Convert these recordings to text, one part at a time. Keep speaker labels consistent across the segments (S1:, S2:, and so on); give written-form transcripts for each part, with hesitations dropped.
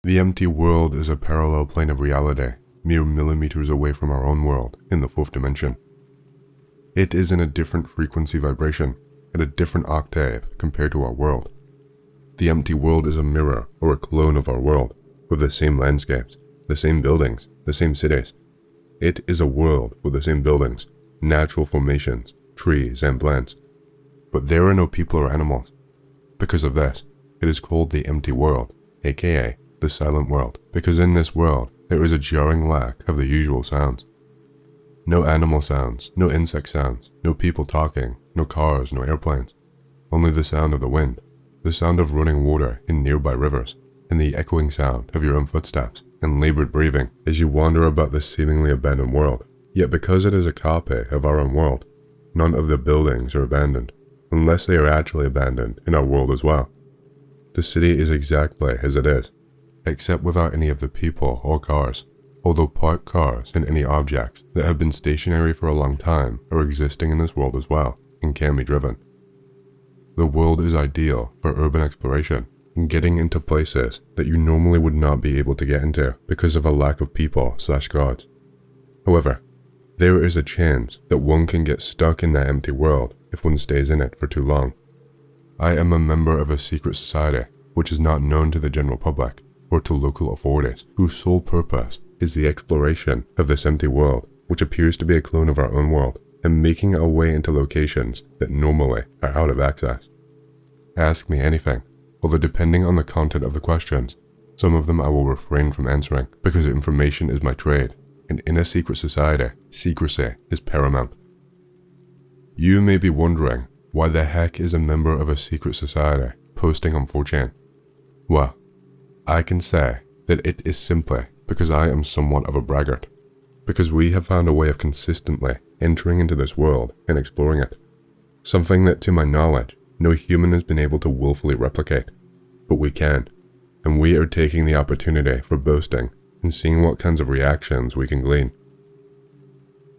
S1: The empty world is a parallel plane of reality, mere millimeters away from our own world in the fourth dimension. It is in a different frequency vibration, at a different octave compared to our world. The empty world is a mirror or a clone of our world, with the same landscapes, the same buildings, the same cities. It is a world with the same buildings, natural formations, trees, and plants. But there are no people or animals. Because of this, it is called the empty world, aka the silent world, because in this world there is a jarring lack of the usual sounds. No animal sounds, no insect sounds, no people talking, no cars, no airplanes. Only the sound of the wind, the sound of running water in nearby rivers, and the echoing sound of your own footsteps and labored breathing as you wander about this seemingly abandoned world. Yet because it is a copy of our own world, none of the buildings are abandoned, unless they are actually abandoned in our world as well. The city is exactly as it is, except without any of the people or cars, although parked cars and any objects that have been stationary for a long time are existing in this world as well and can be driven. The world is ideal for urban exploration and getting into places that you normally would not be able to get into because of a lack of people/cars. However, there is a chance that one can get stuck in that empty world if one stays in it for too long. I am a member of a secret society which is not known to the general public or to local authorities, whose sole purpose is the exploration of this empty world, which appears to be a clone of our own world, and making our way into locations that normally are out of access. Ask me anything, although depending on the content of the questions, some of them I will refrain from answering because information is my trade, and in a secret society, secrecy is paramount. You may be wondering, why the heck is a member of a secret society posting on 4chan? Well, I can say that it is simply because I am somewhat of a braggart, because we have found a way of consistently entering into this world and exploring it, something that to my knowledge no human has been able to willfully replicate, but we can, and we are taking the opportunity for boasting and seeing what kinds of reactions we can glean.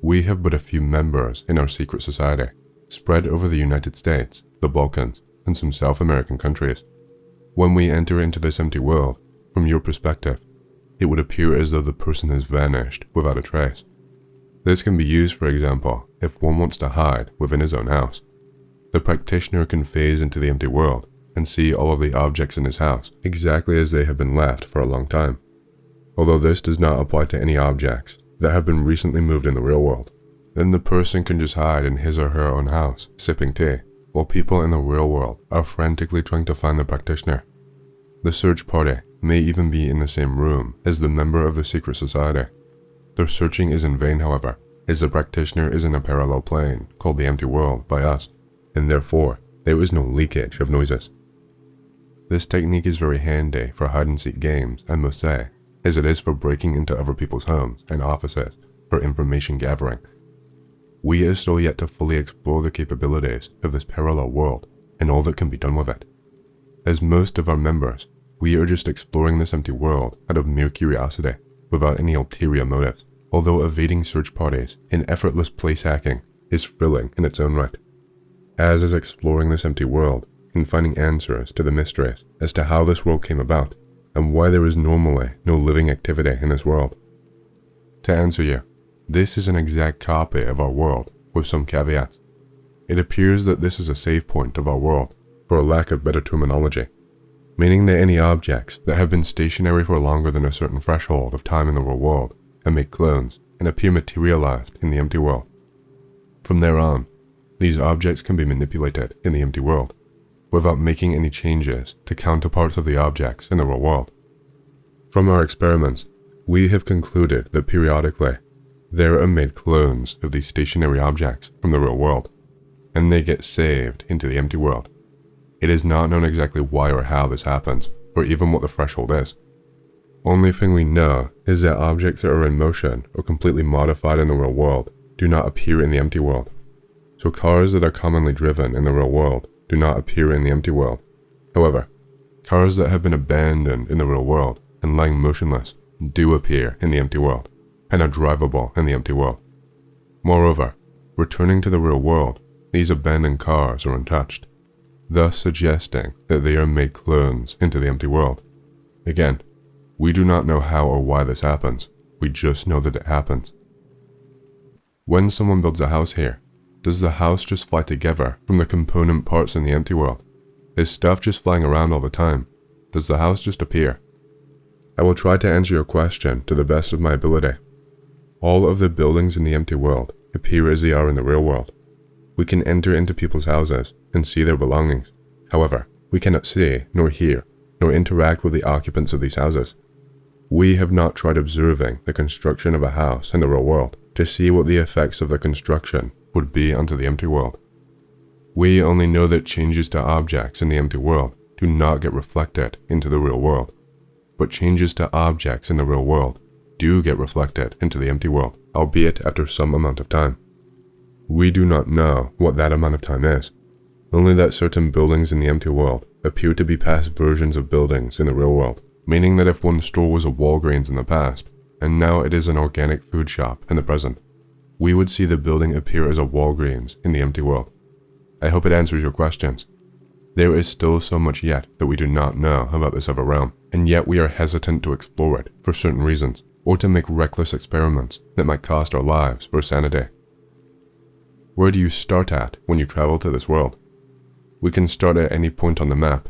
S1: We have but a few members in our secret society, spread over the United States, the Balkans, and some South American countries. When we enter into this empty world, from your perspective, it would appear as though the person has vanished without a trace. This can be used, for example, if one wants to hide within his own house. The practitioner can phase into the empty world and see all of the objects in his house exactly as they have been left for a long time. Although this does not apply to any objects that have been recently moved in the real world, then the person can just hide in his or her own house, sipping tea, while people in the real world are frantically trying to find the practitioner. The search party may even be in the same room as the member of the secret society. Their searching is in vain, however, as the practitioner is in a parallel plane called the empty world by us, and therefore there is no leakage of noises. This technique is very handy for hide-and-seek games, I must say, as it is for breaking into other people's homes and offices for information gathering. We are still yet to fully explore the capabilities of this parallel world and all that can be done with it. As most of our members, we are just exploring this empty world out of mere curiosity, without any ulterior motives, although evading search parties and effortless place hacking is thrilling in its own right, as is exploring this empty world and finding answers to the mysteries as to how this world came about and why there is normally no living activity in this world. To answer you, this is an exact copy of our world with some caveats. It appears that this is a save point of our world, for a lack of better terminology, meaning that any objects that have been stationary for longer than a certain threshold of time in the real world and make clones and appear materialized in the empty world. From there on, these objects can be manipulated in the empty world without making any changes to counterparts of the objects in the real world. From our experiments, we have concluded that periodically there are made clones of these stationary objects from the real world, and they get saved into the empty world. It is not known exactly why or how this happens, or even what the threshold is. Only thing we know is that objects that are in motion or completely modified in the real world do not appear in the empty world. So cars that are commonly driven in the real world do not appear in the empty world. However, cars that have been abandoned in the real world and lying motionless do appear in the empty world, and are drivable in the empty world. Moreover, returning to the real world, these abandoned cars are untouched, thus suggesting that they are made clones into the empty world. Again, We do not know how or why this happens, we just know that it happens. When someone builds a house here, does the house just fly together from the component parts in the empty world? Is stuff just flying around all the time? Does the house just appear? I will try to answer your question to the best of my ability. All of the buildings in the empty world appear as they are in the real world. We can enter into people's houses and see their belongings. However, we cannot see, nor hear, nor interact with the occupants of these houses. We have not tried observing the construction of a house in the real world to see what the effects of the construction would be onto the empty world. We only know that changes to objects in the empty world do not get reflected into the real world, but changes to objects in the real world do get reflected into the empty world, albeit after some amount of time. We do not know what that amount of time is, only that certain buildings in the empty world appear to be past versions of buildings in the real world, meaning that if one store was a Walgreens in the past, and now it is an organic food shop in the present, we would see the building appear as a Walgreens in the empty world. I hope it answers your questions. There is still so much yet that we do not know about this other realm, and yet we are hesitant to explore it for certain reasons, or to make reckless experiments that might cost our lives or sanity. Where do you start at when you travel to this world? We can start at any point on the map.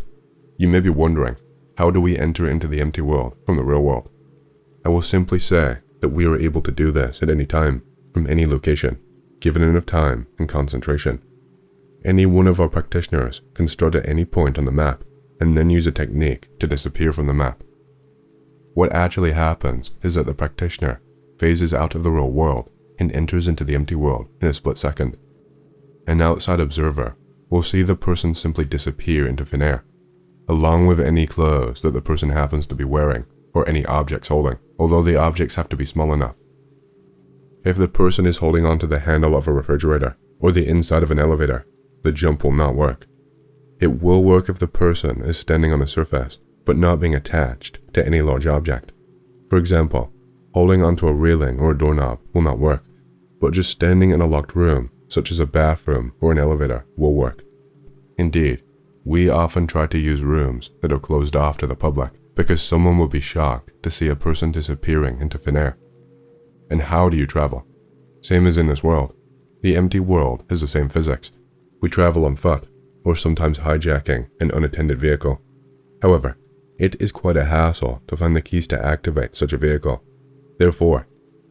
S1: You may be wondering, how do we enter into the empty world from the real world? I will simply say that we are able to do this at any time, from any location, given enough time and concentration. Any one of our practitioners can start at any point on the map and then use a technique to disappear from the map. What actually happens is that the practitioner phases out of the real world and enters into the empty world in a split second. An outside observer will see the person simply disappear into thin air, along with any clothes that the person happens to be wearing or any objects holding, although the objects have to be small enough. If the person is holding onto the handle of a refrigerator or the inside of an elevator, the jump will not work. It will work if the person is standing on a surface, but not being attached to any large object. For example, holding onto a railing or a doorknob will not work, but just standing in a locked room, such as a bathroom or an elevator, will work. Indeed, we often try to use rooms that are closed off to the public, because someone will be shocked to see a person disappearing into thin air. And how do you travel? Same as in this world. The empty world has the same physics. We travel on foot, or sometimes hijacking an unattended vehicle. However, it is quite a hassle to find the keys to activate such a vehicle. Therefore,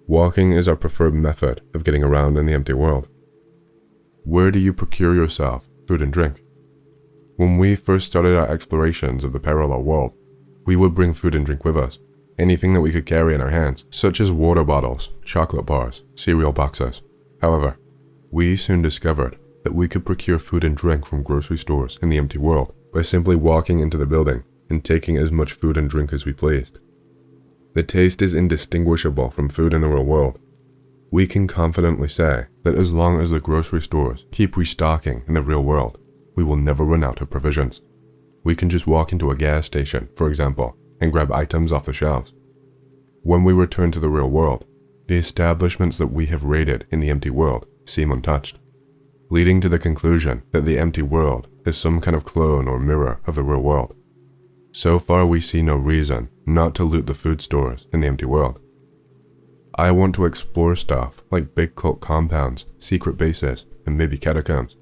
S1: walking is our preferred method of getting around in the empty world. Where do you procure yourself food and drink? When we first started our explorations of the parallel world, we would bring food and drink with us, anything that we could carry in our hands, such as water bottles, chocolate bars, cereal boxes. However, we soon discovered that we could procure food and drink from grocery stores in the empty world by simply walking into the building and taking as much food and drink as we pleased. The taste is indistinguishable from food in the real world. We can confidently say that as long as the grocery stores keep restocking in the real world, we will never run out of provisions. We can just walk into a gas station, for example, and grab items off the shelves. When we return to the real world, the establishments that we have raided in the empty world seem untouched, leading to the conclusion that the empty world is some kind of clone or mirror of the real world. So far, we see no reason not to loot the food stores in the empty world. I want to explore stuff like big cult compounds, secret bases, and maybe catacombs.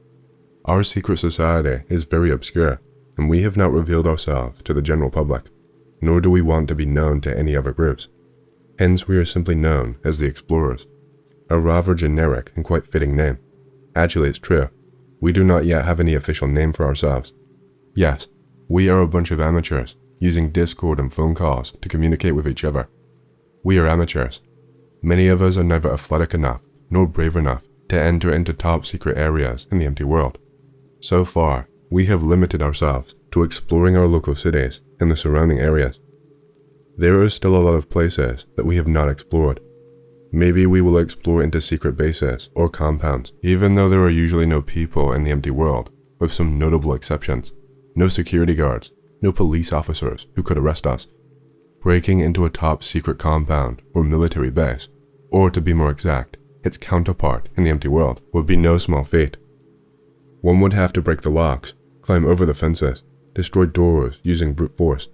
S1: Our secret society is very obscure, and we have not revealed ourselves to the general public, nor do we want to be known to any other groups. Hence, we are simply known as the Explorers, a rather generic and quite fitting name. Actually, it's true. We do not yet have any official name for ourselves. Yes, we are a bunch of amateurs using Discord and phone calls to communicate with each other. We are amateurs. Many of us are neither athletic enough nor brave enough to enter into top secret areas in the empty world. So far, we have limited ourselves to exploring our local cities and the surrounding areas. There are still a lot of places that we have not explored. Maybe we will explore into secret bases or compounds, even though there are usually no people in the empty world, with some notable exceptions. No security guards, no police officers who could arrest us. Breaking into a top secret compound or military base, or to be more exact, its counterpart in the empty world, would be no small feat. One would have to break the locks, climb over the fences, destroy doors using brute force,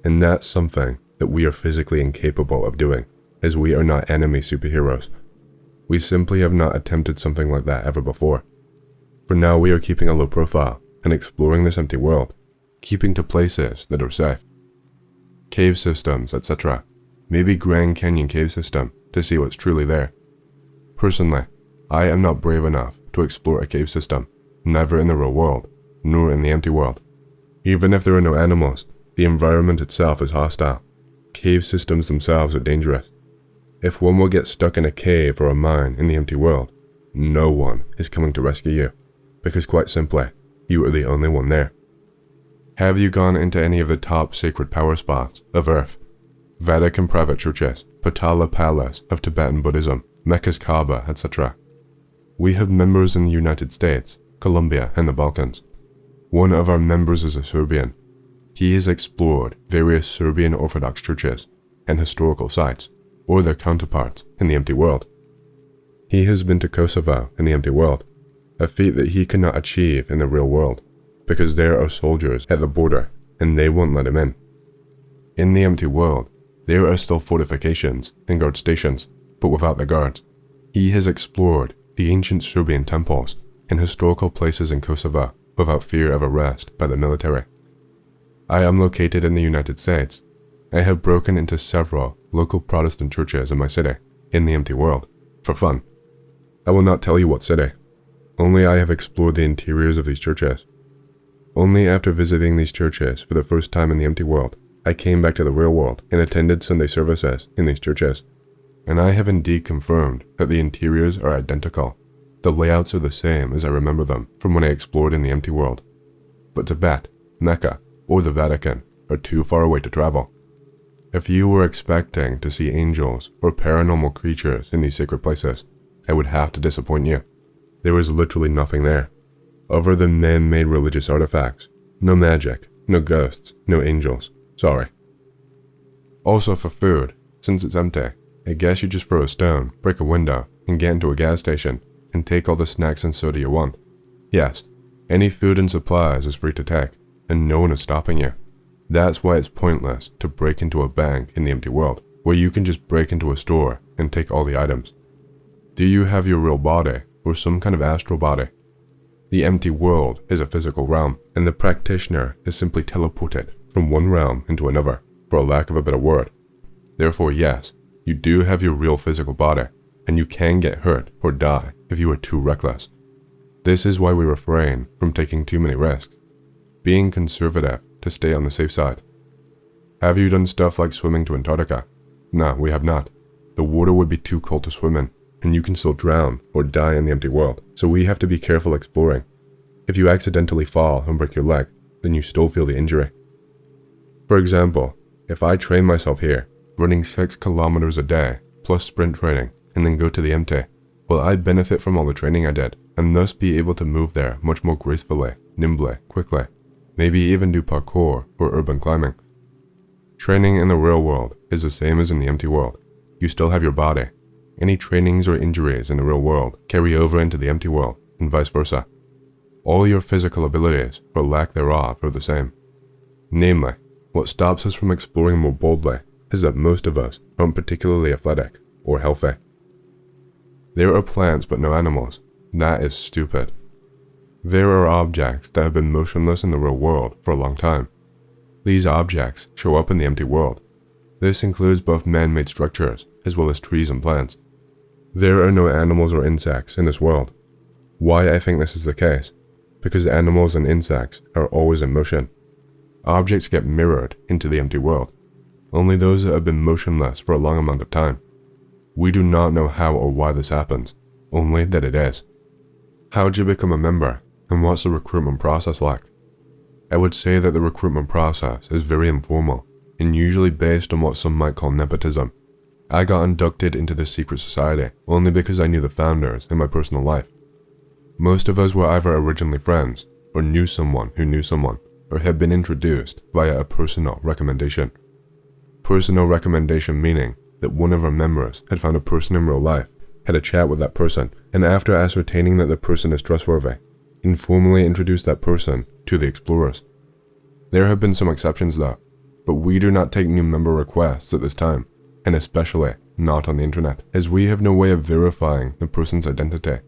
S1: and that's something that we are physically incapable of doing, as we are not enemy superheroes. We simply have not attempted something like that ever before. For now, we are keeping a low profile and exploring this empty world, keeping to places that are safe. Cave systems, etc. Maybe Grand Canyon cave system to see what's truly there. Personally, I am not brave enough to explore a cave system, never in the real world, nor in the empty world. Even if there are no animals, the environment itself is hostile. Cave systems themselves are dangerous. If one will get stuck in a cave or a mine in the empty world, no one is coming to rescue you, because quite simply, you are the only one there. Have you gone into any of the top sacred power spots of Earth? Vatican private churches, Potala Palace of Tibetan Buddhism, Mecca's Kaaba, etc. We have members in the United States, Colombia, and the Balkans. One of our members is a Serbian. He has explored various Serbian Orthodox churches and historical sites, or their counterparts in the empty world. He has been to Kosovo in the empty world, a feat that he cannot achieve in the real world, because there are soldiers at the border and they won't let him in. In the empty world, there are still fortifications and guard stations, but without the guards. He has explored the ancient Serbian temples and historical places in Kosovo without fear of arrest by the military. I am located in the United States. I have broken into several local Protestant churches in my city, in the empty world, for fun. I will not tell you what city. Only I have explored the interiors of these churches. Only after visiting these churches for the first time in the empty world, I came back to the real world and attended Sunday services in these churches. And I have indeed confirmed that the interiors are identical. The layouts are the same as I remember them from when I explored in the empty world. But Tibet, Mecca, or the Vatican are too far away to travel. If you were expecting to see angels or paranormal creatures in these sacred places, I would have to disappoint you. There is literally nothing there, other than man-made religious artifacts. No magic, no ghosts, no angels. Sorry. Also for food, since it's empty, I guess you just throw a stone, break a window, and get into a gas station, and take all the snacks and soda you want. Yes, any food and supplies is free to take, and no one is stopping you. That's why it's pointless to break into a bank in the empty world, where you can just break into a store and take all the items. Do you have your real body, or some kind of astral body? The empty world is a physical realm, and the practitioner is simply teleported from one realm into another, for a lack of a better word. Therefore, yes, you do have your real physical body, and you can get hurt or die if you are too reckless. This is why we refrain from taking too many risks, being conservative to stay on the safe side. Have you done stuff like swimming to Antarctica? No, we have not. The water would be too cold to swim in, and you can still drown or die in the empty world, so we have to be careful exploring. If you accidentally fall and break your leg, then you still feel the injury. For example, if I train myself here, running 6 kilometers a day, plus sprint training, and then go to the empty, will I benefit from all the training I did, and thus be able to move there much more gracefully, nimbly, quickly, maybe even do parkour or urban climbing. Training in the real world is the same as in the empty world. You still have your body. Any trainings or injuries in the real world carry over into the empty world, and vice versa. All your physical abilities, or lack thereof, are the same. Namely, what stops us from exploring more boldly is that most of us aren't particularly athletic or healthy. There are plants but no animals. That is stupid. There are objects that have been motionless in the real world for a long time. These objects show up in the empty world. This includes both man-made structures as well as trees and plants. There are no animals or insects in this world. Why I think this is the case? Because animals and insects are always in motion. Objects get mirrored into the empty world. Only those that have been motionless for a long amount of time. We do not know how or why this happens, only that it is. How do you become a member, and what's the recruitment process like? I would say that the recruitment process is very informal, and usually based on what some might call nepotism. I got inducted into this secret society only because I knew the founders in my personal life. Most of us were either originally friends, or knew someone who knew someone, or had been introduced via a personal recommendation. Personal recommendation meaning that one of our members had found a person in real life, had a chat with that person, and after ascertaining that the person is trustworthy, informally introduced that person to the explorers. There have been some exceptions though. But we do not take new member requests at this time, and especially not on the internet, as we have no way of verifying the person's identity.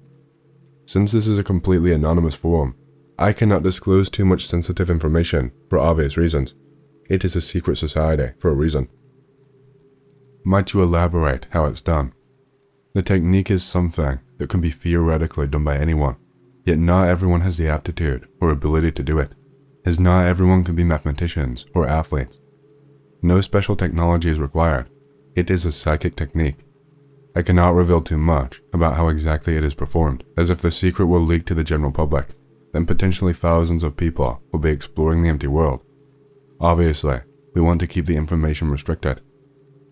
S1: Since this is a completely anonymous forum, I cannot disclose too much sensitive information for obvious reasons. It is a secret society for a reason. Might you elaborate how it's done? The technique is something that can be theoretically done by anyone, yet not everyone has the aptitude or ability to do it, as not everyone can be mathematicians or athletes. No special technology is required. It is a psychic technique. I cannot reveal too much about how exactly it is performed, as if the secret will leak to the general public, then potentially thousands of people will be exploring the empty world. Obviously, we want to keep the information restricted.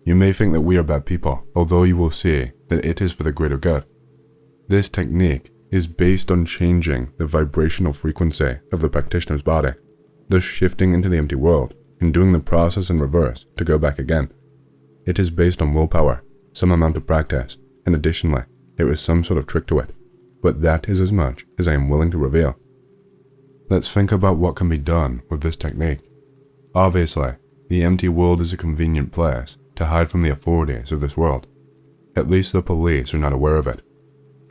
S1: You may think that we are bad people, although you will see that it is for the greater good. This technique is based on changing the vibrational frequency of the practitioner's body, thus shifting into the empty world and doing the process in reverse to go back again. It is based on willpower, some amount of practice, and additionally, there is some sort of trick to it, but that is as much as I am willing to reveal. Let's think about what can be done with this technique. Obviously, the empty world is a convenient place to hide from the authorities of this world. At least the police are not aware of it.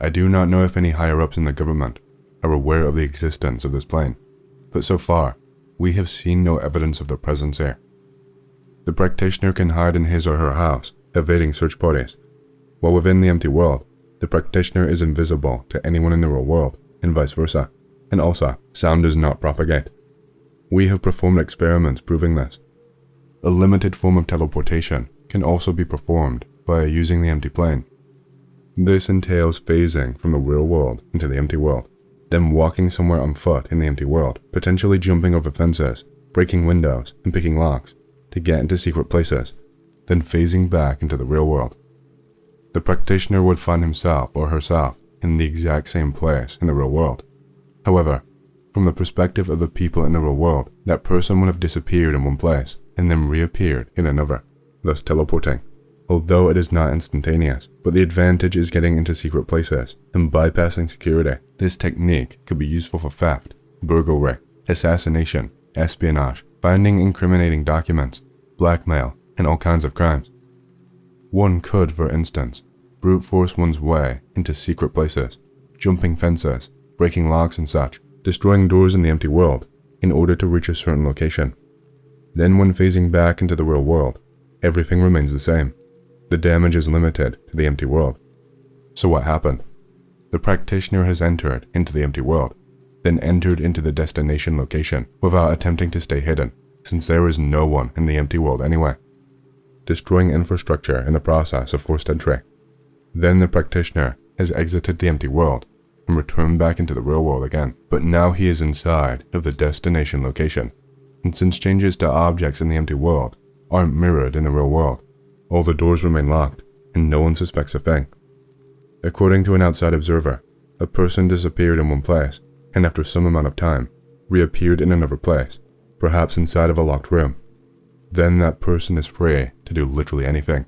S1: I do not know if any higher-ups in the government are aware of the existence of this plane, but so far, we have seen no evidence of their presence here. The practitioner can hide in his or her house, evading search parties, while within the empty world, the practitioner is invisible to anyone in the real world, and vice versa, and also, sound does not propagate. We have performed experiments proving this. A limited form of teleportation can also be performed by using the empty plane. This entails phasing from the real world into the empty world, then walking somewhere on foot in the empty world, potentially jumping over fences, breaking windows, and picking locks to get into secret places, then phasing back into the real world. The practitioner would find himself or herself in the exact same place in the real world. However, from the perspective of the people in the real world, that person would have disappeared in one place and then reappeared in another, thus teleporting. Although it is not instantaneous, but the advantage is getting into secret places and bypassing security. This technique could be useful for theft, burglary, assassination, espionage, finding incriminating documents, blackmail, and all kinds of crimes. One could, for instance, brute force one's way into secret places, jumping fences, breaking locks and such, destroying doors in the empty world in order to reach a certain location. Then when phasing back into the real world, everything remains the same. The damage is limited to the empty world. So what happened? The practitioner has entered into the empty world, then entered into the destination location without attempting to stay hidden, since there is no one in the empty world anyway, destroying infrastructure in the process of forced entry. Then the practitioner has exited the empty world and returned back into the real world again, but now he is inside of the destination location, and since changes to objects in the empty world aren't mirrored in the real world, all the doors remain locked, and no one suspects a thing. According to an outside observer, a person disappeared in one place, and after some amount of time, reappeared in another place, perhaps inside of a locked room. Then that person is free to do literally anything.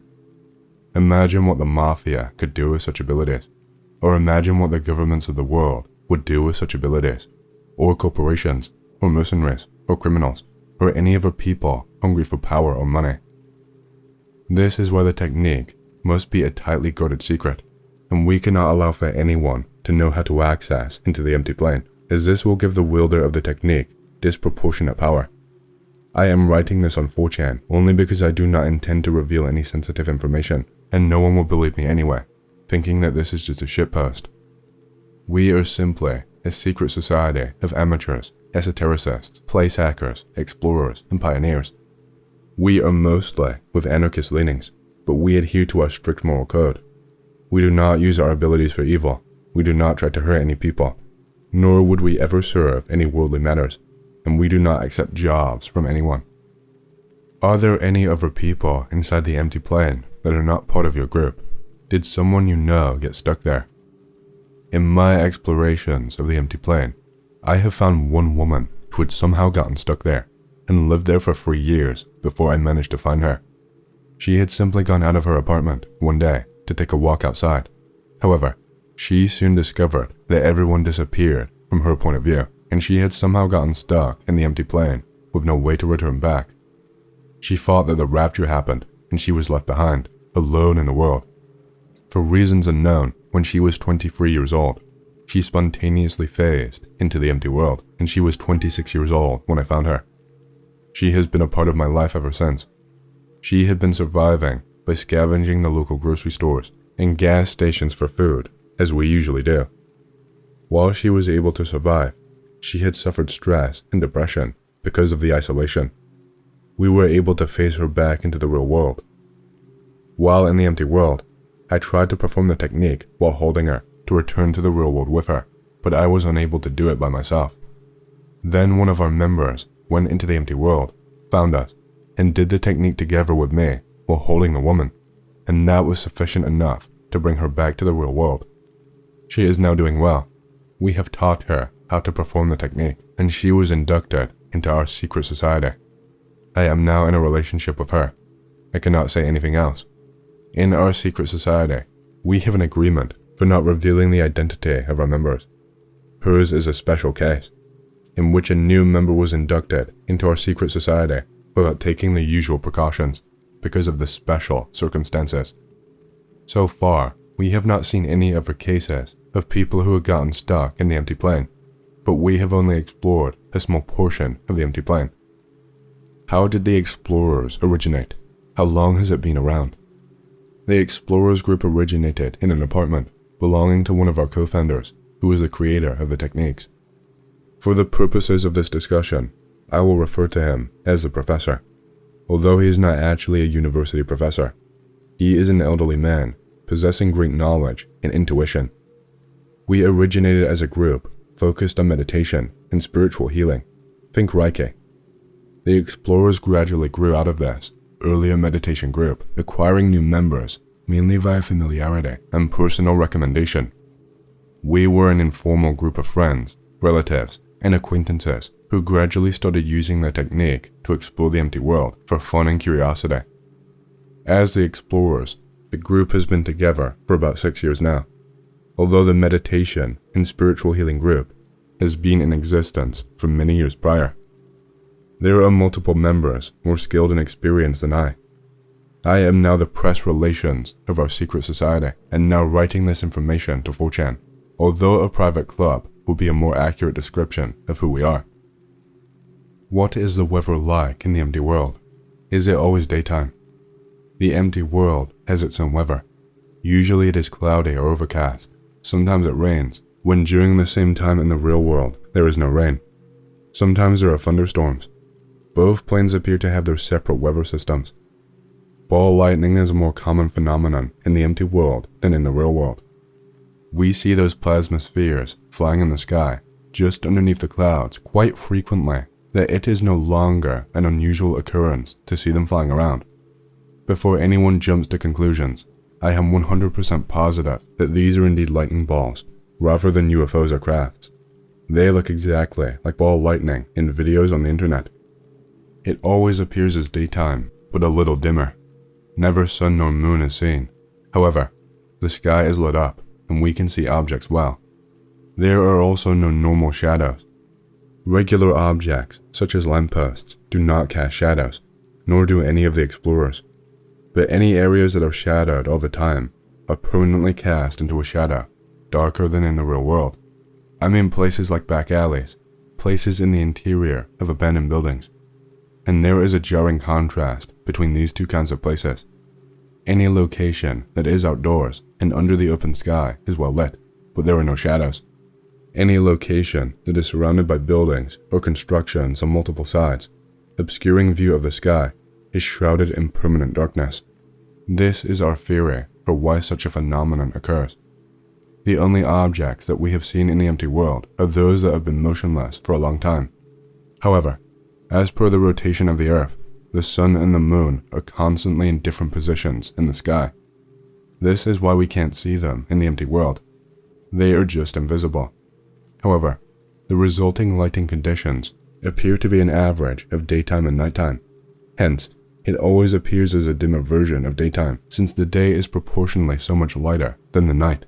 S1: Imagine what the mafia could do with such abilities, or imagine what the governments of the world would do with such abilities, or corporations, or mercenaries, or criminals, or any other people hungry for power or money. This is why the technique must be a tightly guarded secret, and we cannot allow for anyone to know how to access into the empty plane, as this will give the wielder of the technique disproportionate power. I am writing this on 4chan only because I do not intend to reveal any sensitive information, and no one will believe me anyway, thinking that this is just a shitpost. We are simply a secret society of amateurs, esotericists, place hackers, explorers, and pioneers. We are mostly with anarchist leanings, but we adhere to our strict moral code. We do not use our abilities for evil. We do not try to hurt any people, nor would we ever serve any worldly matters, and we do not accept jobs from anyone. Are there any other people inside the empty plane that are not part of your group? Did someone you know get stuck there? In my explorations of the empty plane, I have found one woman who had somehow gotten stuck there and lived there for 3 years before I managed to find her. She had simply gone out of her apartment one day to take a walk outside. However, she soon discovered that everyone disappeared from her point of view, and she had somehow gotten stuck in the empty plane with no way to return back. She thought that the rapture happened and she was left behind, alone in the world. For reasons unknown, when she was 23 years old, she spontaneously phased into the empty world, and she was 26 years old when I found her. She has been a part of my life ever since. She had been surviving by scavenging the local grocery stores and gas stations for food, as we usually do. While she was able to survive, she had suffered stress and depression because of the isolation. We were able to phase her back into the real world. While in the empty world, I tried to perform the technique while holding her to return to the real world with her, but I was unable to do it by myself. Then one of our members went into the empty world, found us, and did the technique together with me while holding the woman, and that was sufficient enough to bring her back to the real world. She is now doing well. We have taught her how to perform the technique, and she was inducted into our secret society. I am now in a relationship with her. I cannot say anything else. In our secret society, we have an agreement for not revealing the identity of our members. Hers is a special case, in which a new member was inducted into our secret society without taking the usual precautions because of the special circumstances. So far, we have not seen any other cases of people who have gotten stuck in the empty plane, but we have only explored a small portion of the empty plane. How did the explorers originate? How long has it been around? The explorers group originated in an apartment belonging to one of our co-founders, who was the creator of the techniques. For the purposes of this discussion, I will refer to him as the professor. Although he is not actually a university professor, he is an elderly man possessing great knowledge and intuition. We originated as a group focused on meditation and spiritual healing. Think Reiki. The explorers gradually grew out of this earlier meditation group, acquiring new members mainly via familiarity and personal recommendation. We were an informal group of friends, relatives, and acquaintances who gradually started using the technique to explore the empty world for fun and curiosity. As the explorers, the group has been together for about 6 years now, although the meditation and spiritual healing group has been in existence for many years prior. There are multiple members more skilled and experienced than I. I am now the press relations of our secret society and now writing this information to 4chan, although a private club will be a more accurate description of who we are. What is the weather like in the empty world? Is it always daytime? The empty world has its own weather. Usually it is cloudy or overcast. Sometimes it rains, when during the same time in the real world there is no rain. Sometimes there are thunderstorms. Both planes appear to have their separate weather systems. Ball lightning is a more common phenomenon in the empty world than in the real world. We see those plasma spheres flying in the sky just underneath the clouds quite frequently that it is no longer an unusual occurrence to see them flying around. Before anyone jumps to conclusions, I am 100% positive that these are indeed lightning balls rather than UFOs or crafts. They look exactly like ball lightning in videos on the internet. It always appears as daytime, but a little dimmer. Never sun nor moon is seen. However, the sky is lit up and we can see objects well. There are also no normal shadows. Regular objects, such as lampposts, do not cast shadows, nor do any of the explorers. But any areas that are shadowed all the time are permanently cast into a shadow, darker than in the real world. I mean places like back alleys, places in the interior of abandoned buildings. And there is a jarring contrast between these two kinds of places. Any location that is outdoors and under the open sky is well lit, but there are no shadows. Any location that is surrounded by buildings or constructions on multiple sides, obscuring view of the sky, is shrouded in permanent darkness. This is our theory for why such a phenomenon occurs. The only objects that we have seen in the empty world are those that have been motionless for a long time. However, as per the rotation of the Earth, the sun and the moon are constantly in different positions in the sky. This is why we can't see them in the empty world. They are just invisible. However, the resulting lighting conditions appear to be an average of daytime and nighttime. Hence, it always appears as a dimmer version of daytime, since the day is proportionally so much lighter than the night.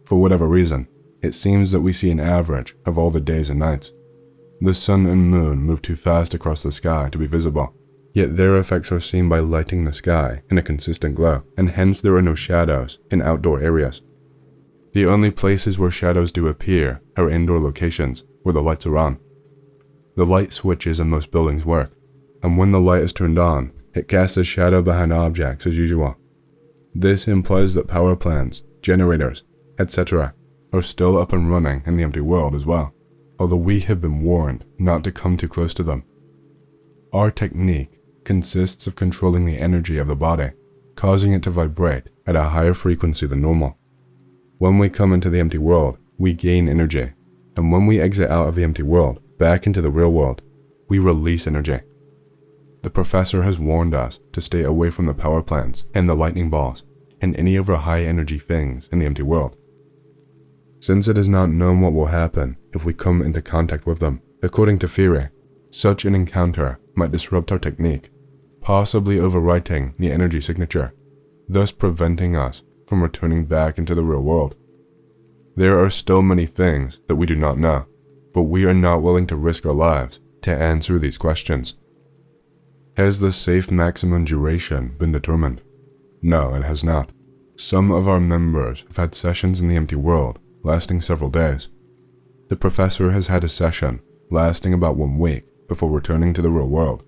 S1: For whatever reason, it seems that we see an average of all the days and nights. The sun and moon move too fast across the sky to be visible, yet their effects are seen by lighting the sky in a consistent glow, and hence there are no shadows in outdoor areas. The only places where shadows do appear are indoor locations where the lights are on. The light switches in most buildings work, and when the light is turned on, it casts a shadow behind objects as usual. This implies that power plants, generators, etc. are still up and running in the empty world as well, although we have been warned not to come too close to them. Our technique consists of controlling the energy of the body, causing it to vibrate at a higher frequency than normal. When we come into the empty world, we gain energy, and when we exit out of the empty world, back into the real world, we release energy. The professor has warned us to stay away from the power plants and the lightning balls and any other high energy things in the empty world, since it is not known what will happen if we come into contact with them. According to theory, such an encounter might disrupt our technique, possibly overwriting the energy signature, thus preventing us from returning back into the real world. There are still many things that we do not know, but we are not willing to risk our lives to answer these questions. Has the safe maximum duration been determined? No, it has not. Some of our members have had sessions in the empty world lasting several days. The professor has had a session lasting about 1 week before returning to the real world.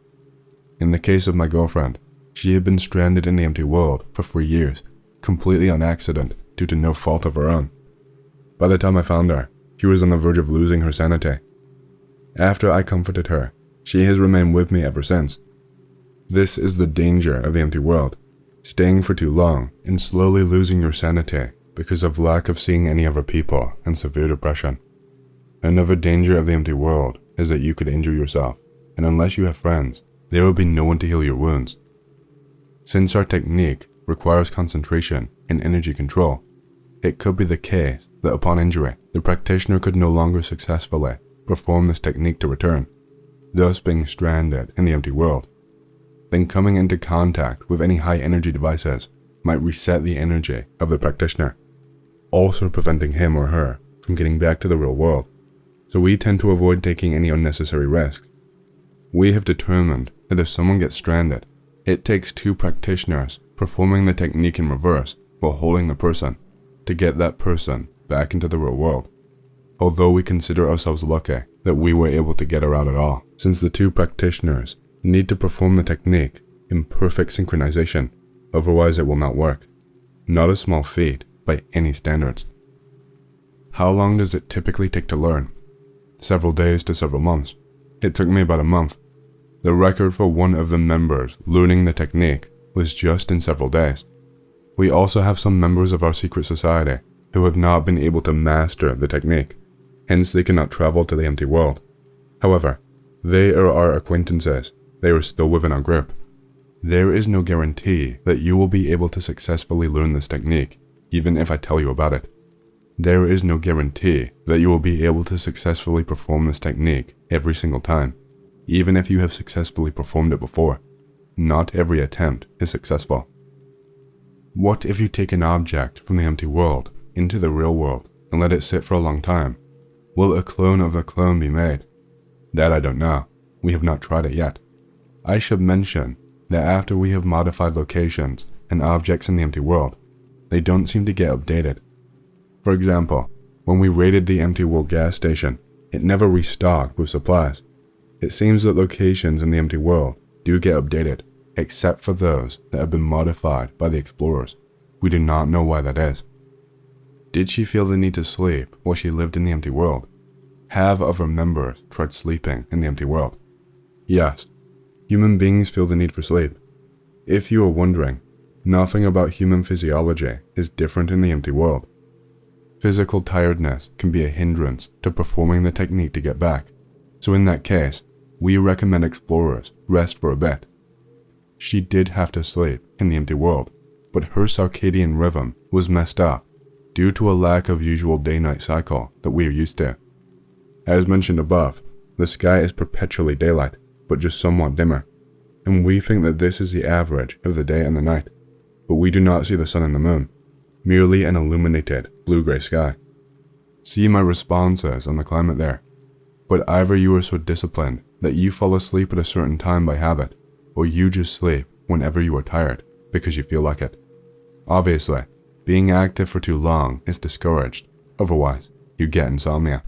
S1: In the case of my girlfriend, she had been stranded in the empty world for 3 years, completely on accident due to no fault of her own. By the time I found her, she was on the verge of losing her sanity. After I comforted her, she has remained with me ever since. This is the danger of the empty world, staying for too long and slowly losing your sanity because of lack of seeing any other people and severe depression. Another danger of the empty world is that you could injure yourself, and unless you have friends, there will be no one to heal your wounds. Since our technique requires concentration and energy control, it could be the case that upon injury, the practitioner could no longer successfully perform this technique to return, thus being stranded in the empty world. Then coming into contact with any high energy devices might reset the energy of the practitioner, also preventing him or her from getting back to the real world. So we tend to avoid taking any unnecessary risks. We have determined that if someone gets stranded, it takes 2 practitioners performing the technique in reverse while holding the person to get that person back into the real world. Although we consider ourselves lucky that we were able to get her out at all, since the 2 practitioners need to perform the technique in perfect synchronization, otherwise it will not work. Not a small feat by any standards. How long does it typically take to learn? Several days to several months. It took me about a month. The record for one of the members learning the technique was just in several days. We also have some members of our secret society who have not been able to master the technique, hence they cannot travel to the empty world. However, they are our acquaintances. They are still within our group. There is no guarantee that you will be able to successfully learn this technique, even if I tell you about it. There is no guarantee that you will be able to successfully perform this technique every single time, even if you have successfully performed it before. Not every attempt is successful. What if you take an object from the empty world into the real world and let it sit for a long time? Will a clone of the clone be made? That I don't know. We have not tried it yet. I should mention that after we have modified locations and objects in the empty world, they don't seem to get updated. For example, when we raided the empty world gas station, it never restocked with supplies. It seems that locations in the empty world do get updated, except for those that have been modified by the explorers. We do not know why that is. Did she feel the need to sleep while she lived in the empty world? Have other members tried sleeping in the empty world? Yes, human beings feel the need for sleep. If you are wondering, nothing about human physiology is different in the empty world. Physical tiredness can be a hindrance to performing the technique to get back, so in that case, we recommend explorers rest for a bit. She did have to sleep in the empty world, but her circadian rhythm was messed up due to a lack of usual day-night cycle that we are used to. As mentioned above, the sky is perpetually daylight, but just somewhat dimmer, and we think that this is the average of the day and the night, but we do not see the sun and the moon, merely an illuminated blue-gray sky. See my responses on the climate there. But either you are so disciplined that you fall asleep at a certain time by habit, or you just sleep whenever you are tired because you feel like it. Obviously, being active for too long is discouraged, otherwise you get insomnia.